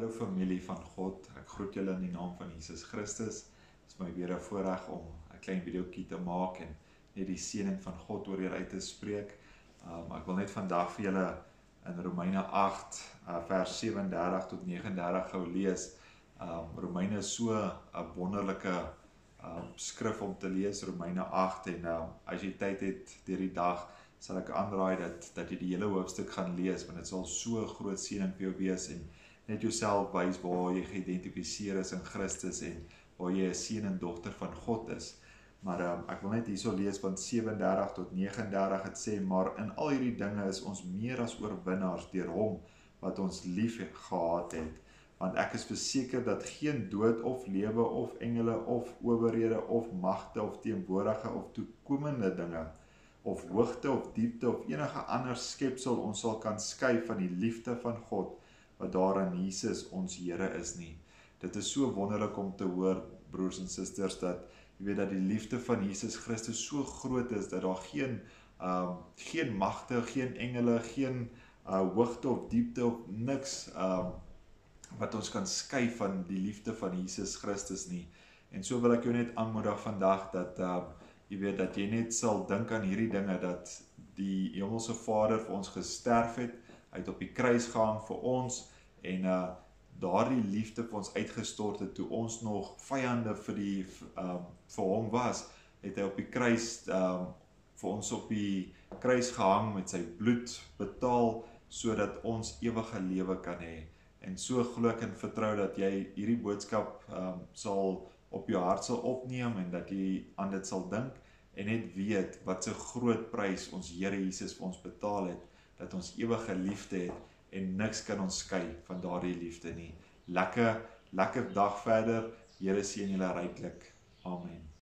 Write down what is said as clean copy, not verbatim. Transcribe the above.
Hallo familie van God, ek groet julle in die naam van Jesus Christus. Het is my weer 'n voorreg om 'n klein videoetjie te maak en net die seëning van God oor julle uit te spreek. Ek wil net vandag vir julle in Romeine 8 vers 37 tot 39 gou lees. Romeine is so 'n wonderlike skrif om te lees, Romeine 8, en as jy tyd het deur die dag, sal ek aanraai dat jy die hele hoofstuk gaan lees, want dit sal so 'n groot seëning vir jou wees en net jouself wys waar jy geïdentifiseer is in Christus en waar jy 'n seun en dogter van God is. Maar ek wil net hierso lees van 37 tot 39, het sê, maar in al hierdie dinge is ons meer as oorwinnaars deur hom wat ons lief gehad het. Want ek is verseker dat geen dood of lewe of engele of owerhede of magte of teenwoordige of toekomende dinge of hoogte of diepte of enige ander skepsel ons sal kan skei van die liefde van God wat daar in Jesus ons Here is nie. Dit is so wonderlik om te hoor, broers en susters, dat jy weet dat die liefde van Jesus Christus so groot is, dat daar geen magte, geen engele, geen hoogte of diepte of niks wat ons kan skei van die liefde van Jesus Christus nie. En so wil ek jou net aanmoedig vandag dat jy weet dat jy net sal dink aan hierdie dinge, dat die Hemelse Vader vir ons gesterf het, hy het op die kruis gehang vir ons en daardie liefde vir ons uitgestort het toe ons nog vyande vir hom was, het hy op die kruis vir ons op die kruis gehang, met sy bloed betaal, sodat ons ewige lewe kan hê. En so glo ek en vertrou dat jy hierdie boodskap sal op jou hart sal opneem en dat jy aan dit sal dink en net weet wat so groot prys ons Here Jesus vir ons betaal het, dat ons ewige liefde het en niks kan ons skei van daardie liefde nie. Lekker dag verder. Here seën julle ryklik. Amen.